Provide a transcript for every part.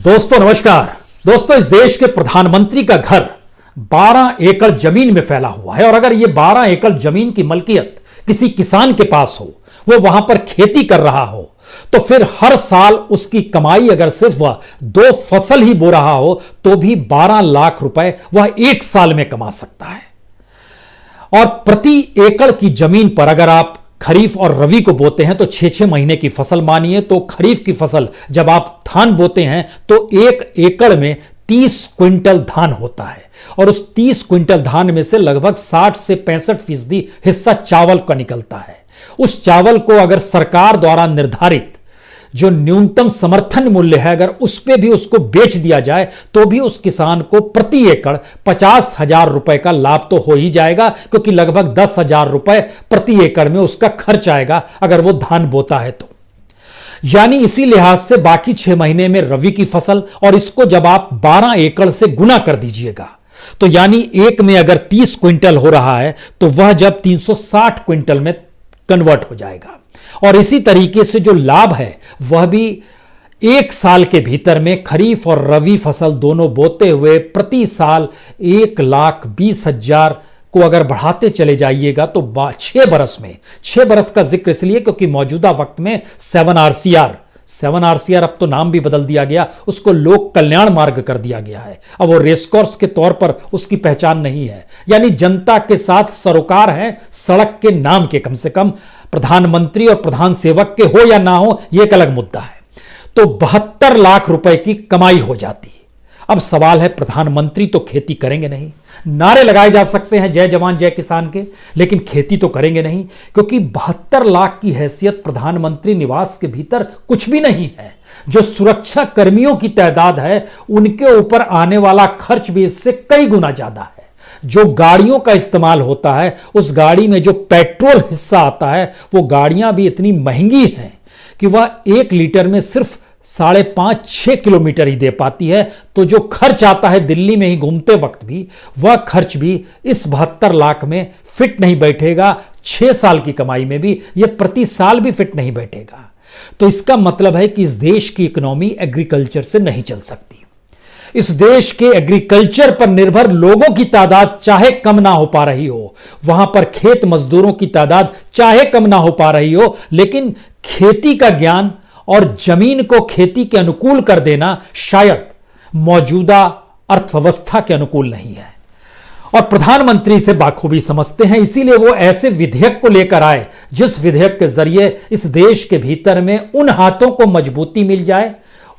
दोस्तों नमस्कार। दोस्तों, इस देश के प्रधानमंत्री का घर 12 एकड़ जमीन में फैला हुआ है और अगर ये 12 एकड़ जमीन की मलकियत किसी किसान के पास हो, वो वहां पर खेती कर रहा हो, तो फिर हर साल उसकी कमाई अगर सिर्फ वह 2 फसल ही बो रहा हो तो भी 12 लाख रुपए वह एक साल में कमा सकता है। और प्रति एकड़ की जमीन पर अगर आप खरीफ और रबी को बोते हैं तो 6-6 महीने की फसल मानिए, तो खरीफ की फसल जब आप धान बोते हैं तो 1 एकड़ में 30 क्विंटल धान होता है और उस 30 क्विंटल धान में से लगभग 60 से 65% हिस्सा चावल का निकलता है। उस चावल को अगर सरकार द्वारा निर्धारित जो न्यूनतम समर्थन मूल्य है, अगर उस पे भी उसको बेच दिया जाए तो भी उस किसान को प्रति एकड़ 50,000 रुपए का लाभ तो हो ही जाएगा, क्योंकि लगभग 10,000 रुपए प्रति एकड़ में उसका खर्च आएगा अगर वो धान बोता है तो। यानी इसी लिहाज से बाकी 6 महीने में रबी की फसल और इसको जब आप 12 एकड़ से गुना कर दीजिएगा तो यानी एक में अगर 30 क्विंटल हो रहा है तो वह जब 360 क्विंटल में कन्वर्ट हो जाएगा। और इसी तरीके से जो लाभ है वह भी एक साल के भीतर में खरीफ और रबी फसल दोनों बोते हुए प्रति साल 1,20,000 को अगर बढ़ाते चले जाइएगा तो 6 बरस में, 6 बरस का जिक्र इसलिए क्योंकि मौजूदा वक्त में 7 RCR अब तो नाम भी बदल दिया गया, उसको लोक कल्याण मार्ग कर दिया गया है। अब वो रेसकोर्स के तौर पर उसकी पहचान नहीं है, यानी जनता के साथ सरोकार है सड़क के नाम के, कम से कम प्रधानमंत्री और प्रधान सेवक के हो या ना हो यह एक अलग मुद्दा है। तो 72 लाख रुपए की कमाई हो जाती है। अब सवाल है, प्रधानमंत्री तो खेती करेंगे नहीं, नारे लगाए जा सकते हैं जय जवान जय किसान के, लेकिन खेती तो करेंगे नहीं, क्योंकि 72 लाख की हैसियत प्रधानमंत्री निवास के भीतर कुछ भी नहीं है। जो सुरक्षा कर्मियों की तादाद है उनके ऊपर आने वाला खर्च भी इससे कई गुना ज्यादा है। जो गाड़ियों का इस्तेमाल होता है, उस गाड़ी में जो पेट्रोल हिस्सा आता है, वो गाड़ियां भी इतनी महंगी हैं कि वह 1 लीटर में सिर्फ 5.5-6 किलोमीटर ही दे पाती है। तो जो खर्च आता है दिल्ली में ही घूमते वक्त भी, वह खर्च भी इस 72 लाख में फिट नहीं बैठेगा। 6 साल की कमाई में भी यह प्रति साल भी फिट नहीं बैठेगा। तो इसका मतलब है कि इस देश की इकोनॉमी एग्रीकल्चर से नहीं चल सकती। इस देश के एग्रीकल्चर पर निर्भर लोगों की तादाद चाहे कम ना हो पा रही हो, वहां पर खेत मजदूरों की तादाद चाहे कम ना हो पा रही हो, लेकिन खेती का ज्ञान और जमीन को खेती के अनुकूल कर देना शायद मौजूदा अर्थव्यवस्था के अनुकूल नहीं है। और प्रधानमंत्री इसे बाखूबी समझते हैं, इसीलिए वो ऐसे विधेयक को लेकर आए जिस विधेयक के जरिए इस देश के भीतर में उन हाथों को मजबूती मिल जाए,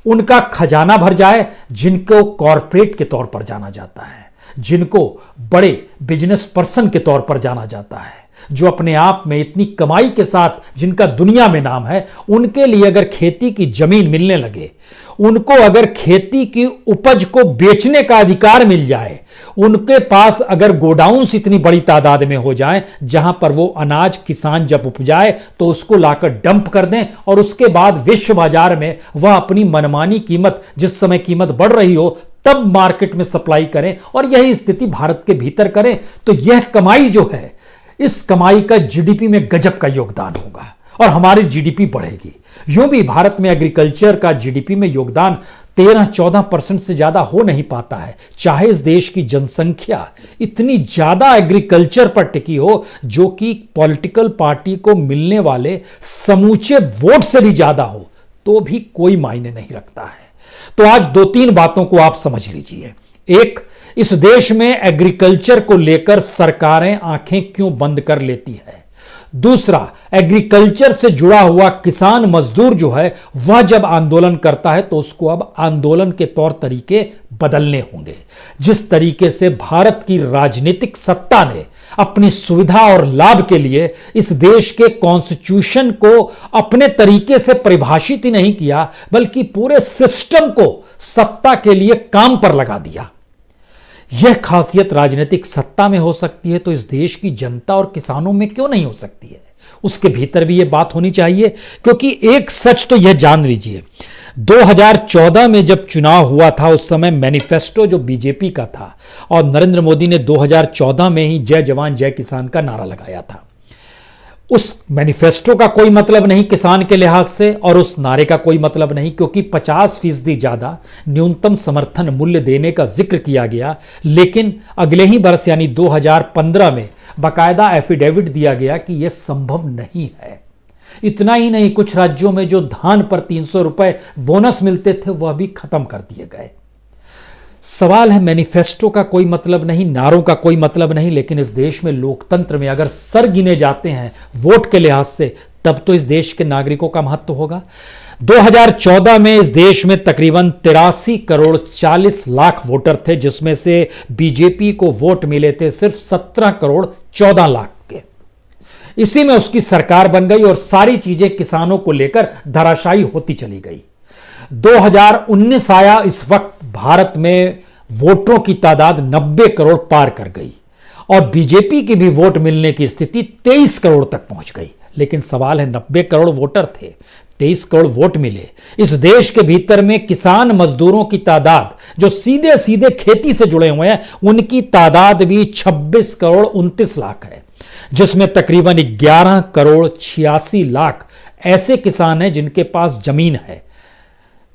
उनका खजाना भर जाए जिनको कॉरपोरेट के तौर पर जाना जाता है, जिनको बड़े बिजनेस पर्सन के तौर पर जाना जाता है, जो अपने आप में इतनी कमाई के साथ जिनका दुनिया में नाम है। उनके लिए अगर खेती की जमीन मिलने लगे, उनको अगर खेती की उपज को बेचने का अधिकार मिल जाए, उनके पास अगर गोडाउन्स इतनी बड़ी तादाद में हो जाएं जहां पर वो अनाज किसान जब उपजाए तो उसको लाकर डंप कर दें और उसके बाद विश्व बाजार में वह अपनी मनमानी कीमत, जिस समय कीमत बढ़ रही हो तब मार्केट में सप्लाई करें, और यही स्थिति भारत के भीतर करें, तो यह कमाई जो है, इस कमाई का जीडीपी में गजब का योगदान होगा और हमारी जीडीपी बढ़ेगी। यूं भी भारत में एग्रीकल्चर का जीडीपी में योगदान 13-14% से ज्यादा हो नहीं पाता है, चाहे इस देश की जनसंख्या इतनी ज्यादा एग्रीकल्चर पर टिकी हो, जो कि पॉलिटिकल पार्टी को मिलने वाले समूचे वोट से भी ज्यादा हो, तो भी कोई मायने नहीं रखता है। तो आज 2-3 बातों को आप समझ लीजिए। एक, इस देश में एग्रीकल्चर को लेकर सरकारें आंखें क्यों बंद कर लेती है। दूसरा, एग्रीकल्चर से जुड़ा हुआ किसान मजदूर जो है वह जब आंदोलन करता है तो उसको अब आंदोलन के तौर तरीके बदलने होंगे। जिस तरीके से भारत की राजनीतिक सत्ता ने अपनी सुविधा और लाभ के लिए इस देश के कॉन्स्टिट्यूशन को अपने तरीके से परिभाषित ही नहीं किया, बल्कि पूरे सिस्टम को सत्ता के लिए काम पर लगा दिया। यह खासियत राजनीतिक सत्ता में हो सकती है तो इस देश की जनता और किसानों में क्यों नहीं हो सकती है? उसके भीतर भी यह बात होनी चाहिए, क्योंकि एक सच तो यह जान लीजिए, 2014 में जब चुनाव हुआ था उस समय मैनिफेस्टो जो बीजेपी का था और नरेंद्र मोदी ने 2014 में ही जय जवान जय किसान का नारा लगाया था, उस मैनिफेस्टो का कोई मतलब नहीं किसान के लिहाज से, और उस नारे का कोई मतलब नहीं, क्योंकि 50% ज्यादा न्यूनतम समर्थन मूल्य देने का जिक्र किया गया। लेकिन अगले ही वर्ष यानी 2015 में बाकायदा एफिडेविट दिया गया कि यह संभव नहीं है। इतना ही नहीं, कुछ राज्यों में जो धान पर 300 रुपए बोनस मिलते थे वह भी खत्म कर दिए गए। सवाल है, मैनिफेस्टो का कोई मतलब नहीं, नारों का कोई मतलब नहीं, लेकिन इस देश में लोकतंत्र में अगर सर गिने जाते हैं वोट के लिहाज से, तब तो इस देश के नागरिकों का महत्व होगा। 2014 में इस देश में तकरीबन 83 करोड़ 40 लाख वोटर थे, जिसमें से बीजेपी को वोट मिले थे सिर्फ 17 करोड़ 14 लाख के। इसी में उसकी सरकार बन गई और सारी चीजें किसानों को लेकर धराशायी होती चली गई। 2019 आया, इस वक्त भारत में वोटरों की तादाद 90 करोड़ पार कर गई और बीजेपी की भी वोट मिलने की स्थिति 23 करोड़ तक पहुंच गई। लेकिन सवाल है, 90 करोड़ वोटर थे, 23 करोड़ वोट मिले। इस देश के भीतर में किसान मजदूरों की तादाद जो सीधे सीधे खेती से जुड़े हुए हैं, उनकी तादाद भी 26 करोड़ 29 लाख है, जिसमें तकरीबन 11 करोड़ 86 लाख ऐसे किसान हैं जिनके पास जमीन है,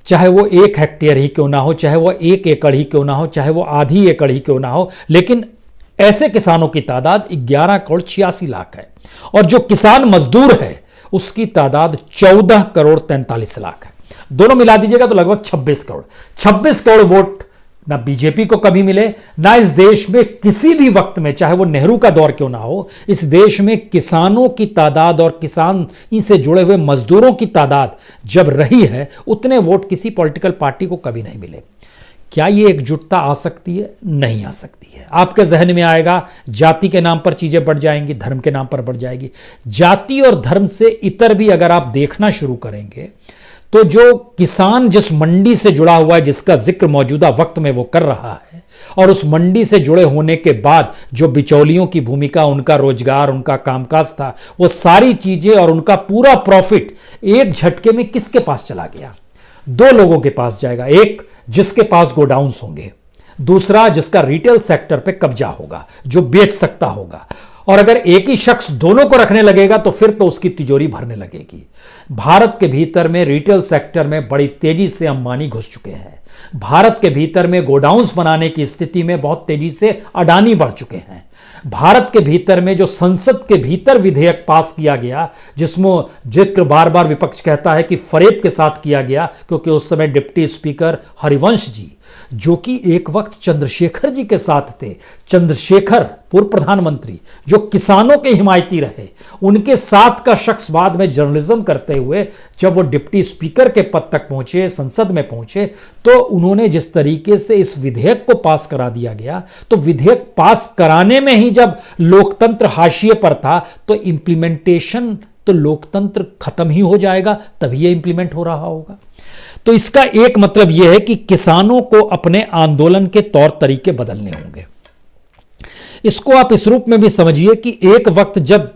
चाहे वो 1 हेक्टेयर ही क्यों ना हो, चाहे वो 1 एकड़ ही क्यों ना हो, चाहे वो आधी एकड़ ही क्यों ना हो, लेकिन ऐसे किसानों की तादाद 11 करोड़ 86 लाख है। और जो किसान मजदूर है उसकी तादाद 14 करोड़ 43 लाख है। दोनों मिला दीजिएगा तो लगभग 26 करोड़। 26 करोड़ वोट ना बीजेपी को कभी मिले, ना इस देश में किसी भी वक्त में, चाहे वो नेहरू का दौर क्यों ना हो, इस देश में किसानों की तादाद और किसान से जुड़े हुए मजदूरों की तादाद जब रही है, उतने वोट किसी पॉलिटिकल पार्टी को कभी नहीं मिले। क्या ये एकजुटता आ सकती है? नहीं आ सकती है। आपके जहन में आएगा जाति के नाम पर चीजें बढ़ जाएंगी, धर्म के नाम पर बढ़ जाएगी। जाति और धर्म से इतर भी अगर आप देखना शुरू करेंगे तो जो किसान जिस मंडी से जुड़ा हुआ है, जिसका जिक्र मौजूदा वक्त में वो कर रहा है, और उस मंडी से जुड़े होने के बाद जो बिचौलियों की भूमिका, उनका रोजगार, उनका कामकाज था, वो सारी चीजें और उनका पूरा प्रॉफिट एक झटके में किसके पास चला गया? 2 लोगों के पास जाएगा। एक जिसके पास गोडाउन्स होंगे, दूसरा जिसका रिटेल सेक्टर पे कब्जा होगा, जो बेच सकता होगा। और अगर एक ही शख्स दोनों को रखने लगेगा तो फिर तो उसकी तिजोरी भरने लगेगी। भारत के भीतर में रिटेल सेक्टर में बड़ी तेजी से अंबानी घुस चुके हैं। भारत के भीतर में गोडाउन्स बनाने की स्थिति में बहुत तेजी से अडानी बढ़ चुके हैं। भारत के भीतर में जो संसद के भीतर विधेयक पास किया गया, जिसमें जिक्र बार बार विपक्ष कहता है कि फरेब के साथ किया गया, क्योंकि उस समय डिप्टी स्पीकर हरिवंश जी, जो कि एक वक्त चंद्रशेखर जी के साथ थे, चंद्रशेखर पूर्व प्रधानमंत्री जो किसानों के हिमायती रहे, उनके साथ का शख्स बाद में जर्नलिज्म करते हुए जब वो डिप्टी स्पीकर के पद तक पहुंचे, संसद में पहुंचे, तो उन्होंने जिस तरीके से इस विधेयक को पास करा दिया गया, तो विधेयक पास कराने में ही जब लोकतंत्र हाशिए पर था, तो इंप्लीमेंटेशन, तो लोकतंत्र खत्म ही हो जाएगा, तभी यह इंप्लीमेंट हो रहा होगा। तो इसका एक मतलब यह है कि किसानों को अपने आंदोलन के तौर तरीके बदलने होंगे। इसको आप इस रूप में भी समझिए कि एक वक्त जब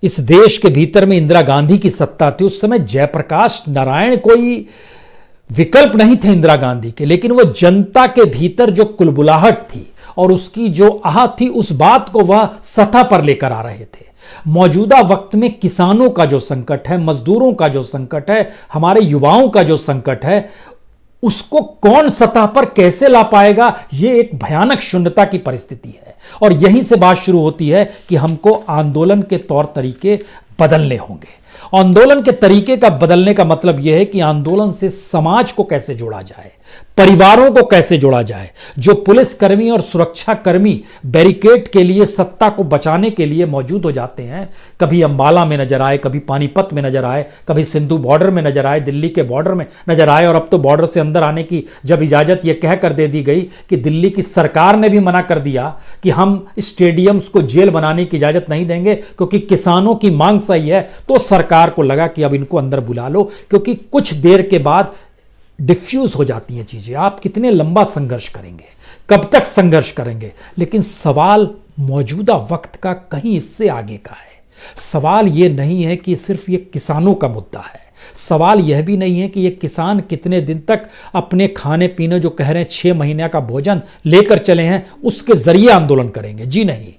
इस देश के भीतर में इंदिरा गांधी की सत्ता थी, उस समय जयप्रकाश नारायण कोई विकल्प नहीं थे इंदिरा गांधी के, लेकिन वो जनता के भीतर जो कुलबुलाहट थी और उसकी जो आह थी, उस बात को वह सतह पर लेकर आ रहे थे। मौजूदा वक्त में किसानों का जो संकट है, मजदूरों का जो संकट है, हमारे युवाओं का जो संकट है, उसको कौन सतह पर कैसे ला पाएगा, यह एक भयानक शून्यता की परिस्थिति है। और यहीं से बात शुरू होती है कि हमको आंदोलन के तौर तरीके बदलने होंगे। आंदोलन के तरीके का बदलने का मतलब यह है कि आंदोलन से समाज को कैसे जोड़ा जाए, परिवारों को कैसे जोड़ा जाए। जो पुलिसकर्मी और सुरक्षा कर्मी बैरिकेड के लिए, सत्ता को बचाने के लिए मौजूद हो जाते हैं, कभी अंबाला में नजर आए, कभी पानीपत में नजर आए, कभी सिंधु बॉर्डर में नजर आए, दिल्ली के बॉर्डर में नजर आए, और अब तो बॉर्डर से अंदर आने की जब इजाजत यह कहकर दे दी गई कि दिल्ली की सरकार ने भी मना कर दिया कि हम स्टेडियम्स को जेल बनाने की इजाजत नहीं देंगे क्योंकि किसानों की मांग सही है, तो सरकार को लगा कि अब इनको अंदर बुला लो, क्योंकि कुछ देर के बाद डिफ्यूज हो जाती हैं चीजें। आप कितने लंबा संघर्ष करेंगे, कब तक संघर्ष करेंगे? लेकिन सवाल मौजूदा वक्त का कहीं इससे आगे का है। सवाल यह नहीं है कि सिर्फ ये किसानों का मुद्दा है, सवाल यह भी नहीं है कि ये किसान कितने दिन तक अपने खाने पीने, जो कह रहे हैं 6 महीने का भोजन लेकर चले हैं, उसके जरिए आंदोलन करेंगे। जी नहीं,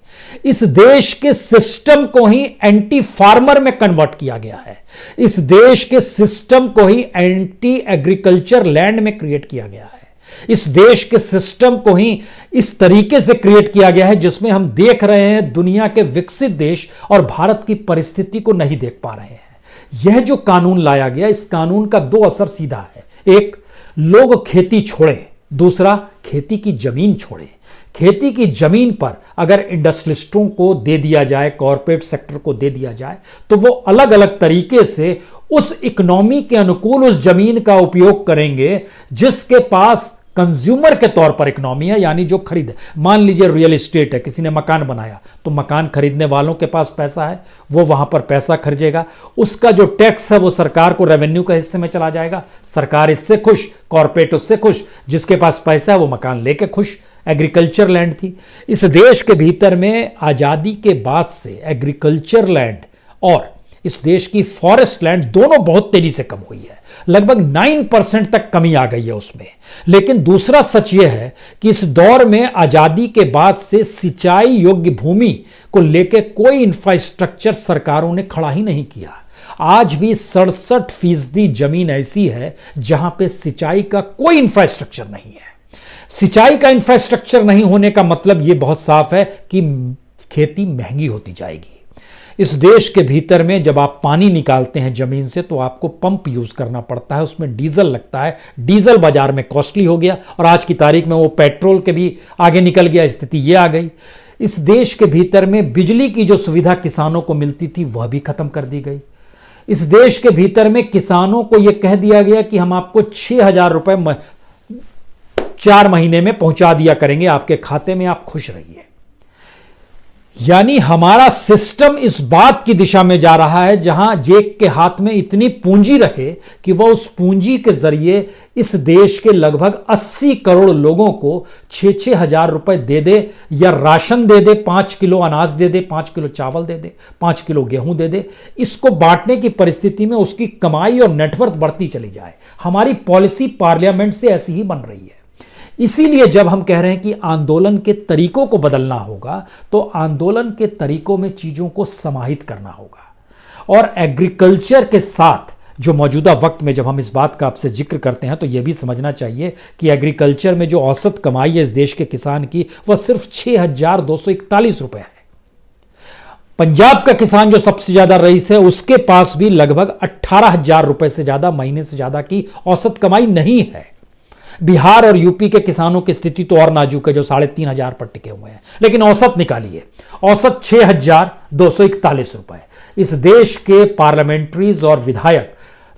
इस देश के सिस्टम को ही एंटी फार्मर में कन्वर्ट किया गया है। इस देश के सिस्टम को ही एंटी एग्रीकल्चर लैंड में क्रिएट किया गया है। इस देश के सिस्टम को ही इस तरीके से क्रिएट किया गया है जिसमें हम देख रहे हैं दुनिया के विकसित देश और भारत की परिस्थिति को नहीं देख पा रहे हैं। यह जो कानून लाया गया, इस कानून का 2 असर सीधा है। एक, लोग खेती छोड़ें। दूसरा, खेती की जमीन छोड़ें। खेती की जमीन पर अगर इंडस्ट्रियलिस्टों को दे दिया जाए, कॉरपोरेट सेक्टर को दे दिया जाए, तो वो अलग अलग तरीके से उस इकोनॉमी के अनुकूल उस जमीन का उपयोग करेंगे जिसके पास कंज्यूमर के तौर पर इकोनॉमी है, यानी जो खरीद, मान लीजिए रियल एस्टेट है, किसी ने मकान बनाया तो मकान खरीदने वालों के पास पैसा है, वो वहां पर पैसा खर्चेगा, उसका जो टैक्स है वो सरकार को रेवेन्यू के हिस्से में चला जाएगा, सरकार इससे खुश, कॉरपोरेट उससे खुश, जिसके पास पैसा है वो मकान लेके खुश। एग्रीकल्चर लैंड थी इस देश के भीतर में, आजादी के बाद से एग्रीकल्चर लैंड और इस देश की फॉरेस्ट लैंड दोनों बहुत तेजी से कम हुई है, लगभग 9% तक कमी आ गई है उसमें। लेकिन दूसरा सच यह है कि इस दौर में आजादी के बाद से सिंचाई योग्य भूमि को लेकर कोई इंफ्रास्ट्रक्चर सरकारों ने खड़ा ही नहीं किया। आज भी 67% जमीन ऐसी है जहां पे सिंचाई का कोई इंफ्रास्ट्रक्चर नहीं है। सिंचाई का इंफ्रास्ट्रक्चर नहीं होने का मतलब यह बहुत साफ है कि खेती महंगी होती जाएगी। इस देश के भीतर में जब आप पानी निकालते हैं जमीन से तो आपको पंप यूज करना पड़ता है, उसमें डीजल लगता है, डीजल बाजार में कॉस्टली हो गया और आज की तारीख में वो पेट्रोल के भी आगे निकल गया, स्थिति ये आ गई। इस देश के भीतर में बिजली की जो सुविधा किसानों को मिलती थी वह भी खत्म कर दी गई। इस देश के भीतर में किसानों को यह कह दिया गया कि हम आपको 6,000 रुपए 4 महीने में पहुंचा दिया करेंगे आपके खाते में, आप खुश रहिए। यानी हमारा सिस्टम इस बात की दिशा में जा रहा है जहां जेक के हाथ में इतनी पूंजी रहे कि वह उस पूंजी के जरिए इस देश के लगभग 80 करोड़ लोगों को 6-6 हजार रुपए दे दे, या राशन दे दे, 5 किलो अनाज दे दे, 5 किलो चावल दे दे, 5 किलो गेहूं दे दे। इसको बांटने की परिस्थिति में उसकी कमाई और नेटवर्थ बढ़ती चली जाए। हमारी पॉलिसी पार्लियामेंट से ऐसी ही बन रही है। इसीलिए जब हम कह रहे हैं कि आंदोलन के तरीकों को बदलना होगा, तो आंदोलन के तरीकों में चीजों को समाहित करना होगा। और एग्रीकल्चर के साथ जो मौजूदा वक्त में जब हम इस बात का आपसे जिक्र करते हैं तो यह भी समझना चाहिए कि एग्रीकल्चर में जो औसत कमाई है इस देश के किसान की, वह सिर्फ 6,241 रुपए है। पंजाब का किसान जो सबसे ज्यादा रईस है, उसके पास भी लगभग 18,000 रुपए से ज्यादा, महीने से ज्यादा की औसत कमाई नहीं है। बिहार और यूपी के किसानों की स्थिति तो और नाजुक है, जो 3,500 पर टिके हुए हैं। लेकिन औसत निकालिए, औसत 6,241 रुपए। इस देश के पार्लियामेंट्रीज और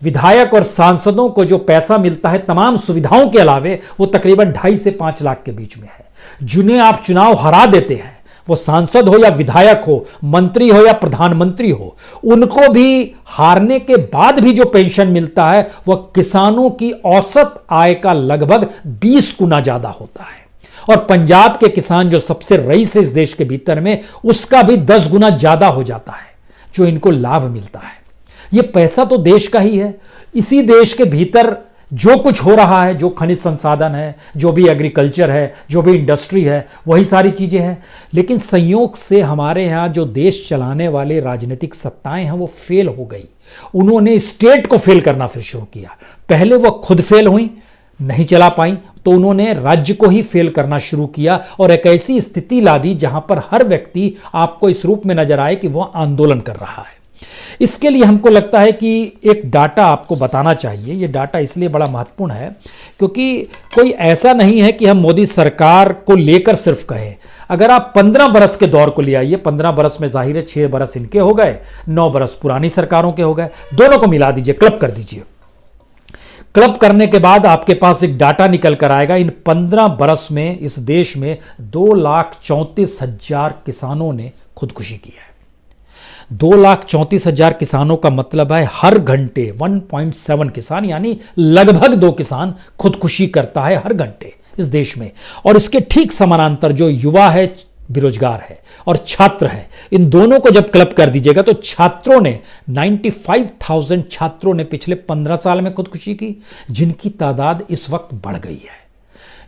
विधायक और सांसदों को जो पैसा मिलता है तमाम सुविधाओं के अलावे, वो तकरीबन 2.5 से 5 लाख के बीच में है। जिन्हें आप चुनाव हरा देते हैं, वो सांसद हो या विधायक हो, मंत्री हो या प्रधानमंत्री हो, उनको भी हारने के बाद भी जो पेंशन मिलता है वह किसानों की औसत आय का लगभग 20 गुना ज्यादा होता है। और पंजाब के किसान जो सबसे रईस है इस देश के भीतर में, उसका भी 10 गुना ज्यादा हो जाता है जो इनको लाभ मिलता है। यह पैसा तो देश का ही है। इसी देश के भीतर जो कुछ हो रहा है, जो खनिज संसाधन है, जो भी एग्रीकल्चर है, जो भी इंडस्ट्री है, वही सारी चीजें हैं। लेकिन संयोग से हमारे यहां जो देश चलाने वाले राजनीतिक सत्ताएं हैं वो फेल हो गई। उन्होंने स्टेट को फेल करना फिर शुरू किया। पहले वो खुद फेल हुई, नहीं चला पाई, तो उन्होंने राज्य को ही फेल करना शुरू किया और एक ऐसी स्थिति ला दी जहां पर हर व्यक्ति आपको इस रूप में नजर आए कि वह आंदोलन कर रहा है। इसके लिए हमको लगता है कि एक डाटा आपको बताना चाहिए। यह डाटा इसलिए बड़ा महत्वपूर्ण है क्योंकि कोई ऐसा नहीं है कि हम मोदी सरकार को लेकर सिर्फ कहें। अगर आप 15 बरस के दौर को ले आइए, 15 बरस में जाहिर है 6 बरस इनके हो गए, 9 बरस पुरानी सरकारों के हो गए, दोनों को मिला दीजिए, क्लब कर दीजिए। क्लब करने के बाद आपके पास एक डाटा निकल कर आएगा। इन 15 बरस में इस देश में 2,34,000 किसानों ने खुदकुशी की है। 2,34,000 किसानों का मतलब है हर घंटे 1.7 किसान, यानी लगभग 2 किसान खुदकुशी करता है हर घंटे इस देश में। और इसके ठीक समानांतर जो युवा है बेरोजगार है और छात्र है, इन दोनों को जब क्लब कर दीजिएगा तो छात्रों ने 95,000 छात्रों ने पिछले 15 साल में खुदकुशी की, जिनकी तादाद इस वक्त बढ़ गई है।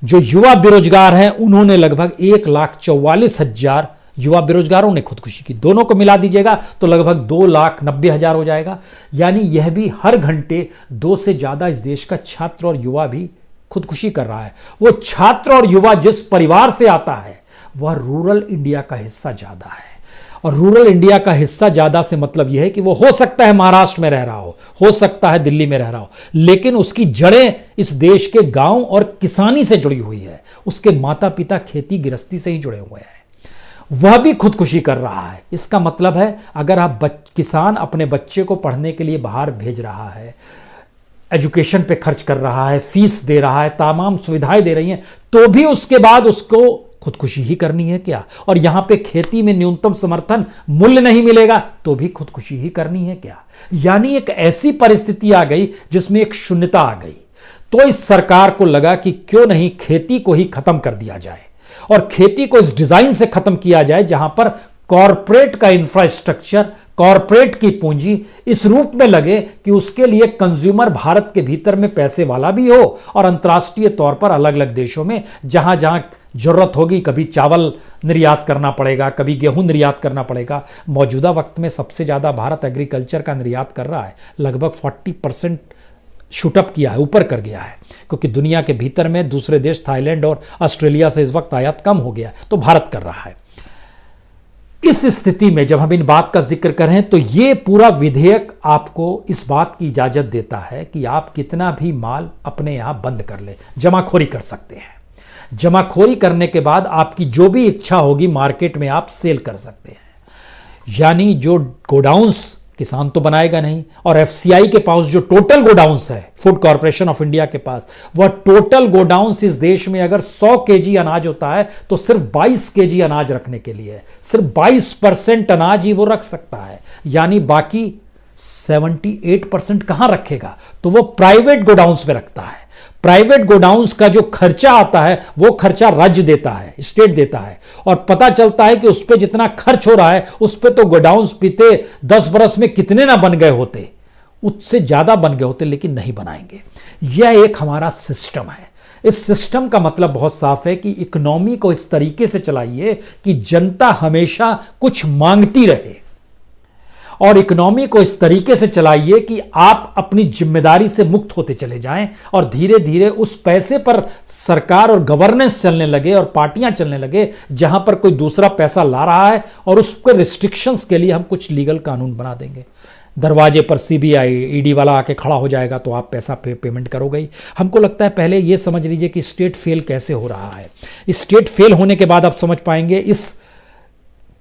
जो युवा बेरोजगार हैं उन्होंने लगभग 1,44,000 युवा बेरोजगारों ने खुदकुशी की। दोनों को मिला दीजिएगा तो लगभग 2,90,000 हो जाएगा। यानी यह भी हर घंटे 2 से ज्यादा इस देश का छात्र और युवा भी खुदकुशी कर रहा है। वो छात्र और युवा जिस परिवार से आता है वह रूरल इंडिया का हिस्सा ज्यादा है, और रूरल इंडिया का हिस्सा ज्यादा से मतलब यह है कि वो हो सकता है महाराष्ट्र में रह रहा हो सकता है दिल्ली में रह रहा हो, लेकिन उसकी जड़ें इस देश के गांव और किसानी से जुड़ी हुई है। उसके माता पिता खेती गृहस्थी से ही जुड़े हुए हैं। वह भी खुदकुशी कर रहा है। इसका मतलब है अगर आप किसान अपने बच्चे को पढ़ने के लिए बाहर भेज रहा है, एजुकेशन पे खर्च कर रहा है, फीस दे रहा है, तमाम सुविधाएं दे रही हैं, तो भी उसके बाद उसको खुदकुशी ही करनी है क्या? और यहां पे खेती में न्यूनतम समर्थन मूल्य नहीं मिलेगा तो भी खुदकुशी ही करनी है क्या? यानी एक ऐसी परिस्थिति आ गई जिसमें एक शून्यता आ गई। तो इस सरकार को लगा कि क्यों नहीं खेती को ही खत्म कर दिया जाए, और खेती को इस डिजाइन से खत्म किया जाए जहां पर कॉरपोरेट का इंफ्रास्ट्रक्चर, कॉरपोरेट की पूंजी इस रूप में लगे कि उसके लिए कंज्यूमर भारत के भीतर में पैसे वाला भी हो, और अंतर्राष्ट्रीय तौर पर अलग अलग देशों में जहां जहां जरूरत होगी, कभी चावल निर्यात करना पड़ेगा, कभी गेहूं निर्यात करना पड़ेगा। मौजूदा वक्त में सबसे ज्यादा भारत एग्रीकल्चर का निर्यात कर रहा है, लगभग 40% शूटअप किया है, ऊपर कर गया है, क्योंकि दुनिया के भीतर में दूसरे देश थाईलैंड और ऑस्ट्रेलिया से इस वक्त आयात कम हो गया, तो भारत कर रहा है। इस स्थिति में जब हम इन बात का जिक्र करें तो यह पूरा विधेयक आपको इस बात की इजाजत देता है कि आप कितना भी माल अपने यहां बंद कर ले, जमाखोरी कर सकते हैं। जमाखोरी करने के बाद आपकी जो भी इच्छा होगी मार्केट में आप सेल कर सकते हैं। यानी जो गोडाउंस किसान तो बनाएगा नहीं, और एफसीआई के पास जो टोटल गोडाउंस है, फूड कॉर्पोरेशन ऑफ इंडिया के पास, वह टोटल गोडाउंस इस देश में अगर 100 केजी अनाज होता है तो सिर्फ 22 केजी अनाज रखने के लिए, सिर्फ 22% अनाज ही वो रख सकता है। यानी बाकी 78% कहां रखेगा? तो वो प्राइवेट गोडाउंस में रखता है। प्राइवेट गोडाउंस का जो खर्चा आता है वो खर्चा राज्य देता है, स्टेट देता है, और पता चलता है कि उस पर जितना खर्च हो रहा है उस पर तो गोडाउंस बीते 10 बरस में कितने ना बन गए होते, उससे ज्यादा बन गए होते, लेकिन नहीं बनाएंगे। यह एक हमारा सिस्टम है। इस सिस्टम का मतलब बहुत साफ है कि इकोनॉमी को इस तरीके से चलाइए कि जनता हमेशा कुछ मांगती रहे, और इकोनॉमी को इस तरीके से चलाइए कि आप अपनी जिम्मेदारी से मुक्त होते चले जाएं, और धीरे धीरे उस पैसे पर सरकार और गवर्नेंस चलने लगे और पार्टियां चलने लगे जहां पर कोई दूसरा पैसा ला रहा है, और उसके रिस्ट्रिक्शंस के लिए हम कुछ लीगल कानून बना देंगे। दरवाजे पर सीबीआई ईडी वाला आके खड़ा हो जाएगा तो आप पैसा पेमेंट करोगे ही। हमको लगता है पहले यह समझ लीजिए कि स्टेट फेल कैसे हो रहा है। स्टेट फेल होने के बाद आप समझ पाएंगे इस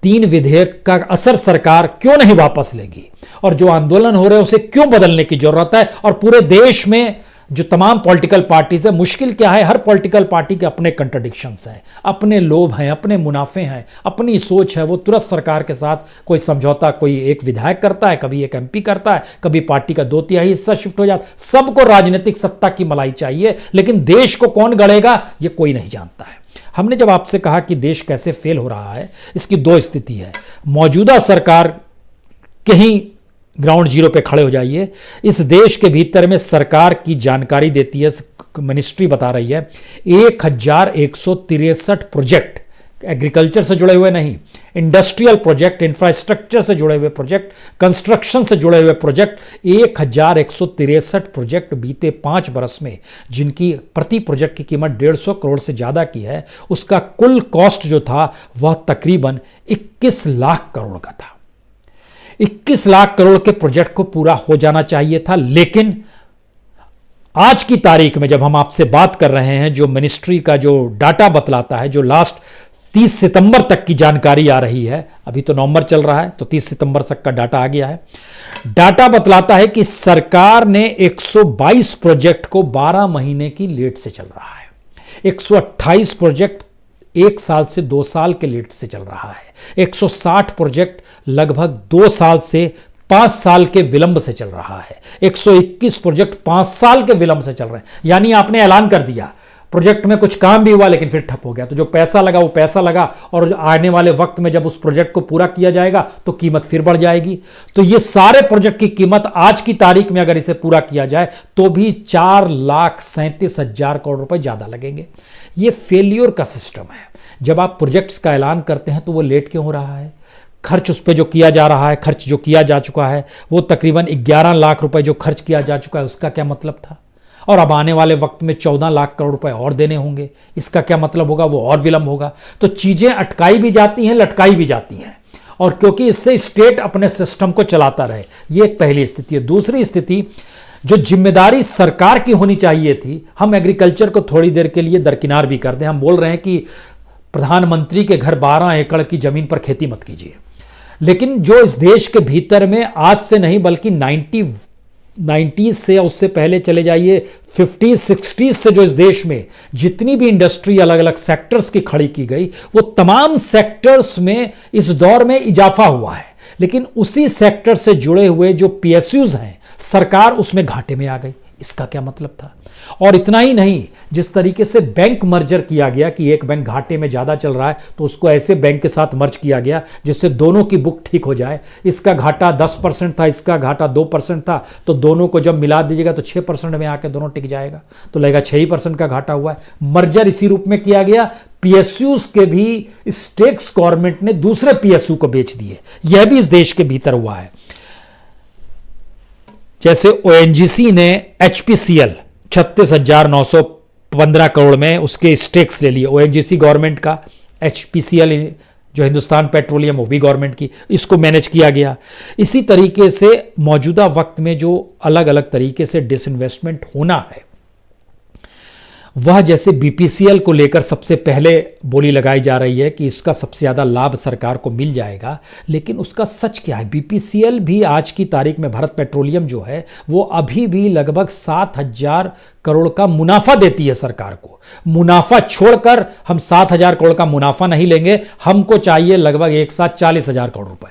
3 विधेयक का असर सरकार क्यों नहीं वापस लेगी, और जो आंदोलन हो रहे हैं उसे क्यों बदलने की जरूरत है। और पूरे देश में जो तमाम पॉलिटिकल पार्टीज है, मुश्किल क्या है, हर पॉलिटिकल पार्टी के अपने कंट्राडिक्शंस हैं, अपने लोभ हैं, अपने मुनाफे हैं, अपनी सोच है। वो तुरंत सरकार के साथ कोई समझौता, कोई एक विधायक करता है, कभी एक एमपी करता है, कभी पार्टी का 2/3 हिस्सा शिफ्ट हो जाता है। सबको राजनीतिक सत्ता की मलाई चाहिए, लेकिन देश को कौन गढ़ेगा ये कोई नहीं जानता है। हमने जब आपसे कहा कि देश कैसे फेल हो रहा है, इसकी 2 स्थिति है। मौजूदा सरकार कहीं ग्राउंड जीरो पे खड़े हो जाइए। इस देश के भीतर में सरकार की जानकारी देती है, मिनिस्ट्री बता रही है 1163 प्रोजेक्ट एग्रीकल्चर से जुड़े हुए नहीं, इंडस्ट्रियल प्रोजेक्ट, इंफ्रास्ट्रक्चर से जुड़े हुए प्रोजेक्ट, कंस्ट्रक्शन से जुड़े हुए प्रोजेक्ट, 1163 प्रोजेक्ट बीते 5 बरस में, जिनकी प्रति प्रोजेक्ट की कीमत 150 करोड़ से ज्यादा की है। उसका कुल कॉस्ट जो था वह तकरीबन 21 लाख करोड़ का था। 21 लाख करोड़ के प्रोजेक्ट को पूरा हो जाना चाहिए था, लेकिन आज की तारीख में जब हम आपसे बात कर रहे हैं, जो मिनिस्ट्री का जो डाटा बतलाता है, जो लास्ट 30 सितंबर तक की जानकारी आ रही है, अभी तो नवंबर चल रहा है तो 30 सितंबर तक का डाटा आ गया है। डाटा बतलाता है कि सरकार ने 122 प्रोजेक्ट को 12 महीने की लेट से चल रहा है, 128 प्रोजेक्ट 1 साल से 2 साल के लेट से चल रहा है, 160 प्रोजेक्ट लगभग 2 साल से 5 साल के विलंब से चल रहा है, 121 प्रोजेक्ट 5 साल के विलंब से चल रहे हैं। यानी आपने ऐलान कर दिया प्रोजेक्ट में कुछ काम भी हुआ लेकिन फिर ठप हो गया। तो जो पैसा लगा वो पैसा लगा, और आने वाले वक्त में जब उस प्रोजेक्ट को पूरा किया जाएगा तो कीमत फिर बढ़ जाएगी। तो ये सारे प्रोजेक्ट की कीमत आज की तारीख में अगर इसे पूरा किया जाए तो भी 4,37,000 करोड़ रुपए ज्यादा लगेंगे। ये फेल्योर का सिस्टम है। जब आप प्रोजेक्ट्स का ऐलान करते हैं तो वो लेट क्यों हो रहा है? खर्च उस पर जो किया जा रहा है, खर्च जो किया जा चुका है, वो तकरीबन 11 लाख रुपए जो खर्च किया जा चुका है, उसका क्या मतलब था? और अब आने वाले वक्त में 14 लाख करोड़ रुपए और देने होंगे, इसका क्या मतलब होगा? वो और विलंब होगा। तो चीजें अटकाई भी जाती हैं, लटकाई भी जाती हैं, और क्योंकि इससे स्टेट अपने सिस्टम को चलाता रहे, ये एक पहली स्थिति है। दूसरी स्थिति, जो जिम्मेदारी सरकार की होनी चाहिए थी, हम एग्रीकल्चर को थोड़ी देर के लिए दरकिनार भी कर दें। हम बोल रहे हैं कि प्रधानमंत्री के घर 12 एकड़ की जमीन पर खेती मत कीजिए, लेकिन जो इस देश के भीतर में आज से नहीं बल्कि 90s से, उससे पहले चले जाइए 50s 60s से जो इस देश में जितनी भी इंडस्ट्री अलग अलग सेक्टर्स की खड़ी की गई, वो तमाम सेक्टर्स में इस दौर में इजाफा हुआ है। लेकिन उसी सेक्टर से जुड़े हुए जो पीएसयूज हैं, सरकार उसमें घाटे में आ गई। इसका क्या मतलब था? और इतना ही नहीं, जिस तरीके से बैंक मर्जर किया गया कि एक बैंक घाटे में ज्यादा चल रहा है तो उसको ऐसे बैंक के साथ मर्ज किया गया जिससे दोनों की बुक ठीक हो जाए। इसका घाटा 10% था, इसका घाटा 2% था, तो दोनों को जब मिला दीजिएगा तो 6% में आके दोनों टिक जाएगा, तो लगेगा 6% का घाटा हुआ है। मर्जर इसी रूप में किया गया। पीएसयूज के भी स्टेक्स गवर्नमेंट ने दूसरे पीएसयू को बेच दिए। यह भी इस देश के भीतर हुआ है। जैसे ओएनजीसी ने एचपीसीएल 36,915 करोड़ में उसके स्टेक्स ले लिए। ओएनजीसी गवर्नमेंट का, एचपीसीएल जो हिंदुस्तान पेट्रोलियम वो भी गवर्नमेंट की, इसको मैनेज किया गया। इसी तरीके से मौजूदा वक्त में जो अलग अलग तरीके से डिसइन्वेस्टमेंट होना है, वह जैसे बीपीसीएल को लेकर सबसे पहले बोली लगाई जा रही है कि इसका सबसे ज़्यादा लाभ सरकार को मिल जाएगा, लेकिन उसका सच क्या है? बीपीसीएल भी आज की तारीख में, भारत पेट्रोलियम जो है, वो अभी भी लगभग 7,000 करोड़ का मुनाफा देती है सरकार को। मुनाफा छोड़कर हम 7,000 करोड़ का मुनाफा नहीं लेंगे, हमको चाहिए लगभग एक साथ 40,000 करोड़ रुपए,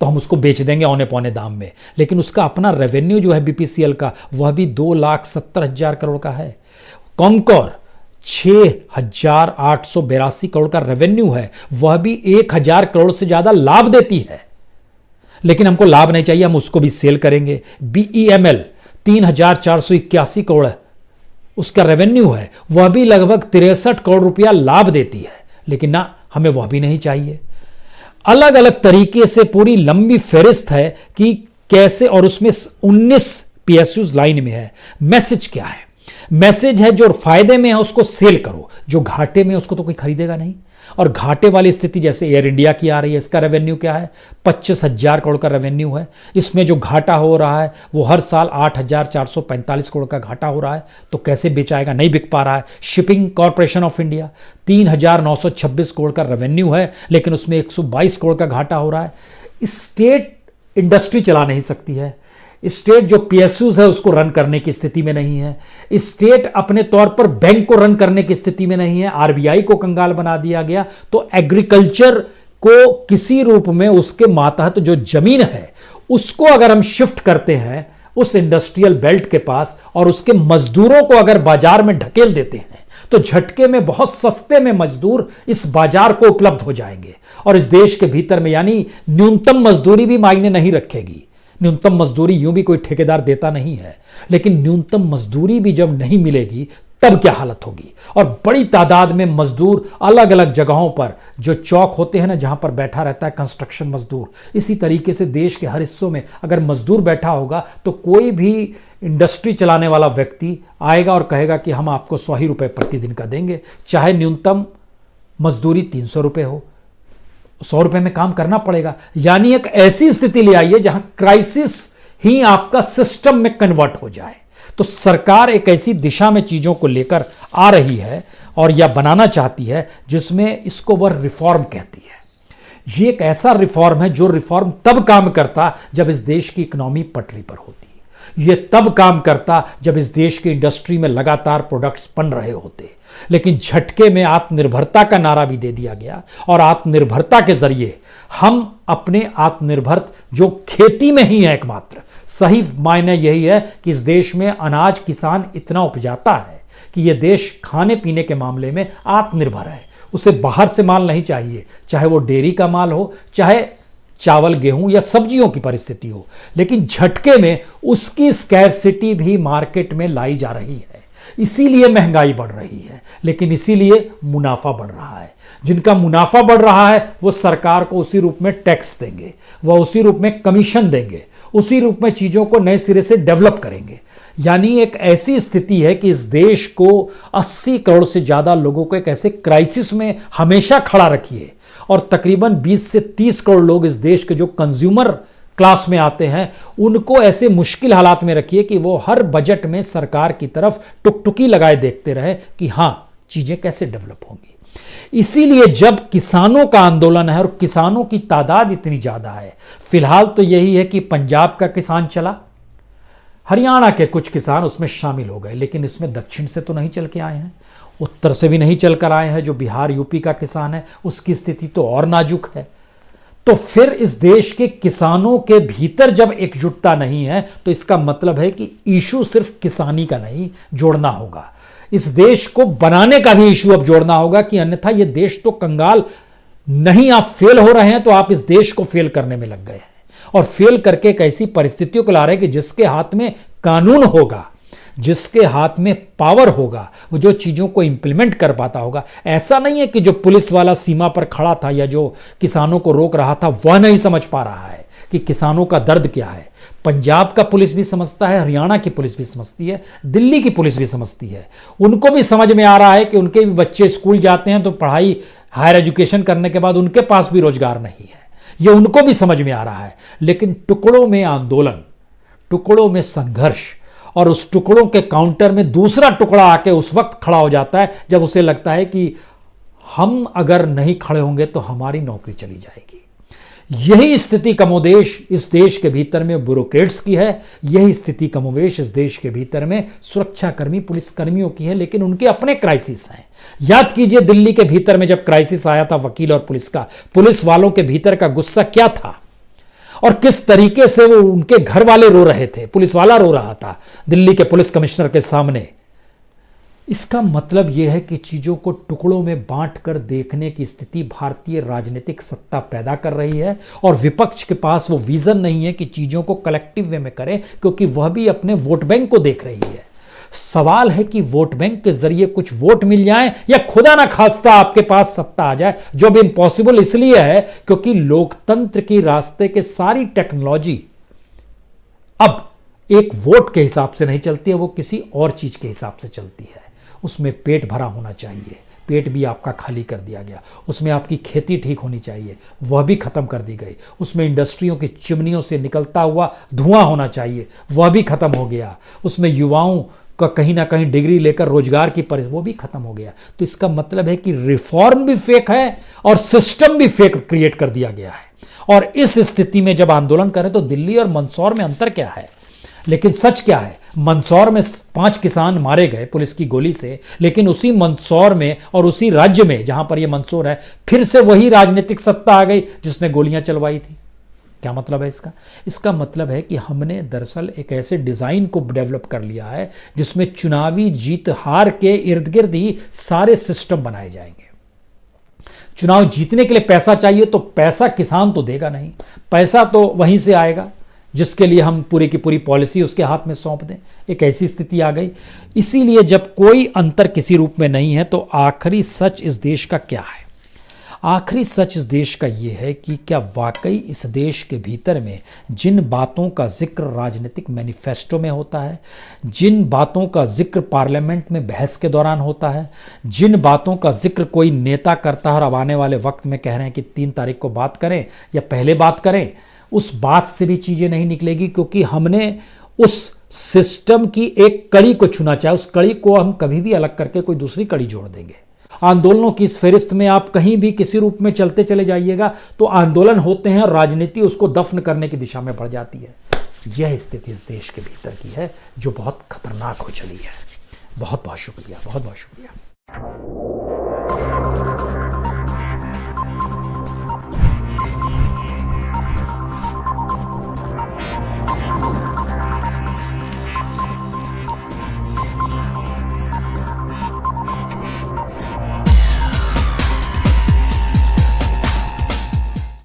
तो हम उसको बेच देंगे औने पौने दाम में। लेकिन उसका अपना रेवेन्यू जो है बीपीसीएल का, वह भी 2,70,000 करोड़ का है। कॉन्कोर 6,882 करोड़ का रेवेन्यू है, वह भी 1,000 करोड़ से ज्यादा लाभ देती है, लेकिन हमको लाभ नहीं चाहिए, हम उसको भी सेल करेंगे। बीईएमएल 3,481 करोड़ उसका रेवेन्यू है, वह भी लगभग 63 करोड़ रुपया लाभ देती है, लेकिन ना, हमें वह भी नहीं चाहिए। अलग अलग तरीके से पूरी लंबी फेरिस्त है कि कैसे, और उसमें 19 पीएसयूज लाइन में है। मैसेज क्या है? मैसेज है जो फायदे में है उसको सेल करो, जो घाटे में है उसको तो कोई खरीदेगा नहीं। और घाटे वाली स्थिति जैसे एयर इंडिया की आ रही है, इसका रेवेन्यू क्या है? 25,000 करोड़ का रेवेन्यू है। इसमें जो घाटा हो रहा है वो हर साल 8,445 करोड़ का घाटा हो रहा है, तो कैसे बेचाएगा? नहीं बिक पा रहा है। Shipping corporation of India 3,926 crore का रेवेन्यू है, लेकिन उसमें 122 करोड़ का घाटा हो रहा है। स्टेट इंडस्ट्री चला नहीं सकती है, स्टेट जो पीएसयूज है उसको रन करने की स्थिति में नहीं है, स्टेट अपने तौर पर बैंक को रन करने की स्थिति में नहीं है, आरबीआई को कंगाल बना दिया गया। तो एग्रीकल्चर को किसी रूप में उसके मातहत जो जमीन है उसको अगर हम शिफ्ट करते हैं उस इंडस्ट्रियल बेल्ट के पास, और उसके मजदूरों को अगर बाजार में ढकेल देते हैं, तो झटके में बहुत सस्ते में मजदूर इस बाजार को उपलब्ध हो जाएंगे। और इस देश के भीतर में यानी न्यूनतम मजदूरी भी मायने नहीं रखेगी। न्यूनतम मजदूरी यूं भी कोई ठेकेदार देता नहीं है, लेकिन न्यूनतम मजदूरी भी जब नहीं मिलेगी तब क्या हालत होगी। और बड़ी तादाद में मजदूर अलग अलग जगहों पर, जो चौक होते हैं ना जहां पर बैठा रहता है कंस्ट्रक्शन मजदूर, इसी तरीके से देश के हर हिस्सों में अगर मजदूर बैठा होगा तो कोई भी इंडस्ट्री चलाने वाला व्यक्ति आएगा और कहेगा कि हम आपको 100 ही रुपए प्रतिदिन का देंगे, चाहे न्यूनतम मजदूरी 300 रुपए हो, 100 रुपए में काम करना पड़ेगा। यानी एक ऐसी स्थिति ले आइए जहां क्राइसिस ही आपका सिस्टम में कन्वर्ट हो जाए। तो सरकार एक ऐसी दिशा में चीजों को लेकर आ रही है और या बनाना चाहती है जिसमें इसको वह रिफॉर्म कहती है। ये एक ऐसा रिफॉर्म है जो रिफॉर्म तब काम करता जब इस देश की इकोनॉमी पटरी पर होती, ये तब काम करता जब इस देश की इंडस्ट्री में लगातार प्रोडक्ट्स बन रहे होते। लेकिन झटके में आत्मनिर्भरता का नारा भी दे दिया गया, और आत्मनिर्भरता के जरिए हम अपने आत्मनिर्भर जो खेती में ही है एकमात्र, सही मायने यही है कि इस देश में अनाज किसान इतना उपजाता है कि यह देश खाने पीने के मामले में आत्मनिर्भर है। उसे बाहर से माल नहीं चाहिए, चाहे वो डेयरी का माल हो, चाहे चावल गेहूं या सब्जियों की परिस्थिति हो, लेकिन झटके में उसकी स्कैरसिटी भी मार्केट में लाई जा रही है। इसीलिए महंगाई बढ़ रही है, लेकिन इसीलिए मुनाफा बढ़ रहा है। जिनका मुनाफा बढ़ रहा है वो सरकार को उसी रूप में टैक्स देंगे, वह उसी रूप में कमीशन देंगे, उसी रूप में चीजों को नए सिरे से डेवलप करेंगे। यानी एक ऐसी स्थिति है कि इस देश को 80 करोड़ से ज्यादा लोगों को एक ऐसे क्राइसिस में हमेशा खड़ा रखिए, और तकरीबन 20 से 30 करोड़ लोग इस देश के जो कंज्यूमर क्लास में आते हैं उनको ऐसे मुश्किल हालात में रखिए कि वो हर बजट में सरकार की तरफ टुकटुकी लगाए देखते रहे कि हां चीजें कैसे डेवलप होंगी। इसीलिए जब किसानों का आंदोलन है और किसानों की तादाद इतनी ज्यादा है, फिलहाल तो यही है कि पंजाब का किसान चला, हरियाणा के कुछ किसान उसमें शामिल हो गए, लेकिन इसमें दक्षिण से तो नहीं चल के आए हैं, उत्तर से भी नहीं चल कर आए हैं। जो बिहार यूपी का किसान है उसकी स्थिति तो और नाजुक है। तो फिर इस देश के किसानों के भीतर जब एकजुटता नहीं है तो इसका मतलब है कि इशू सिर्फ किसानी का नहीं, जोड़ना होगा। इस देश को बनाने का भी इशू अब जोड़ना होगा कि अन्यथा यह देश तो कंगाल नहीं, आप फेल हो रहे हैं तो आप इस देश को फेल करने में लग गए हैं, और फेल करके एक ऐसी परिस्थितियों को ला रहे हैं कि जिसके हाथ में कानून होगा, जिसके हाथ में पावर होगा, वो जो चीजों को इंप्लीमेंट कर पाता होगा। ऐसा नहीं है कि जो पुलिस वाला सीमा पर खड़ा था या जो किसानों को रोक रहा था वह नहीं समझ पा रहा है कि किसानों का दर्द क्या है। पंजाब का पुलिस भी समझता है, हरियाणा की पुलिस भी समझती है, दिल्ली की पुलिस भी समझती है। उनको भी समझ में आ रहा है कि उनके भी बच्चे स्कूल जाते हैं तो पढ़ाई, हायर एजुकेशन करने के बाद उनके पास भी रोजगार नहीं है, यह उनको भी समझ में आ रहा है। लेकिन टुकड़ों में आंदोलन, टुकड़ों में संघर्ष, और उस टुकड़ों के काउंटर में दूसरा टुकड़ा आके उस वक्त खड़ा हो जाता है जब उसे लगता है कि हम अगर नहीं खड़े होंगे तो हमारी नौकरी चली जाएगी। यही स्थिति कमोवेश इस देश के भीतर में ब्यूरोक्रेट्स की है, यही स्थिति कमोवेश इस देश के भीतर में सुरक्षाकर्मी, पुलिसकर्मियों की है, लेकिन उनके अपने क्राइसिस हैं। याद कीजिए दिल्ली के भीतर में जब क्राइसिस आया था वकील और पुलिस का, पुलिस वालों के भीतर का गुस्सा क्या था और किस तरीके से वो उनके घर वाले रो रहे थे, पुलिस वाला रो रहा था दिल्ली के पुलिस कमिश्नर के सामने। इसका मतलब यह है कि चीजों को टुकड़ों में बांटकर देखने की स्थिति भारतीय राजनीतिक सत्ता पैदा कर रही है, और विपक्ष के पास वो विजन नहीं है कि चीजों को कलेक्टिव वे में करे, क्योंकि वह भी अपने वोट बैंक को देख रही है। सवाल है कि वोट बैंक के जरिए कुछ वोट मिल जाए या खुदा ना खास्ता आपके पास सत्ता आ जाए, जो भी इम्पॉसिबल इसलिए है क्योंकि लोकतंत्र की रास्ते के सारी टेक्नोलॉजी अब एक वोट के हिसाब से नहीं चलती है, वो किसी और चीज के हिसाब से चलती है। उसमें पेट भरा होना चाहिए, पेट भी आपका खाली कर दिया गया। उसमें आपकी खेती ठीक होनी चाहिए, वह भी खत्म कर दी गई। उसमें इंडस्ट्रियों की चिमनियों से निकलता हुआ धुआं होना चाहिए, वह भी खत्म हो गया। उसमें युवाओं का कहीं ना कहीं डिग्री लेकर रोजगार की परिस्थिति, वो भी खत्म हो गया। तो इसका मतलब है कि रिफॉर्म भी फेक है और सिस्टम भी फेक क्रिएट कर दिया गया है। और इस स्थिति में जब आंदोलन करें तो दिल्ली और मंदसौर में अंतर क्या है? लेकिन सच क्या है? मंदसौर में 5 किसान मारे गए पुलिस की गोली से, लेकिन उसी मंदसौर में और उसी राज्य में जहां पर यह मंदसौर है फिर से वही राजनीतिक सत्ता आ गई जिसने गोलियां चलवाई थी। क्या मतलब है इसका? इसका मतलब है कि हमने दरअसल एक ऐसे डिजाइन को डेवलप कर लिया है जिसमें चुनावी जीत हार के इर्द गिर्द ही सारे सिस्टम बनाए जाएंगे। चुनाव जीतने के लिए पैसा चाहिए तो पैसा किसान तो देगा नहीं, पैसा तो वहीं से आएगा जिसके लिए हम पूरी की पूरी पॉलिसी उसके हाथ में सौंप दें। एक ऐसी स्थिति आ गई। इसीलिए जब कोई अंतर किसी रूप में नहीं है तो आखिरी सच इस देश का क्या है? आखिरी सच इस देश का यह है कि क्या वाकई इस देश के भीतर में जिन बातों का जिक्र राजनीतिक मैनिफेस्टो में होता है, जिन बातों का जिक्र पार्लियामेंट में बहस के दौरान होता है, जिन बातों का जिक्र कोई नेता करता है और अब आने वाले वक्त में कह रहे हैं कि 3 तारीख को बात करें या पहले बात करें, उस बात से भी चीजें नहीं निकलेगी, क्योंकि हमने उस सिस्टम की एक कड़ी को चुना, चाहे उस कड़ी को हम कभी भी अलग करके कोई दूसरी कड़ी जोड़ देंगे। आंदोलनों की इस फहरिस्त में आप कहीं भी किसी रूप में चलते चले जाइएगा तो आंदोलन होते हैं और राजनीति उसको दफन करने की दिशा में बढ़ जाती है। यह स्थिति इस देश के भीतर की है जो बहुत खतरनाक हो चली है। बहुत बहुत शुक्रिया, बहुत बहुत शुक्रिया।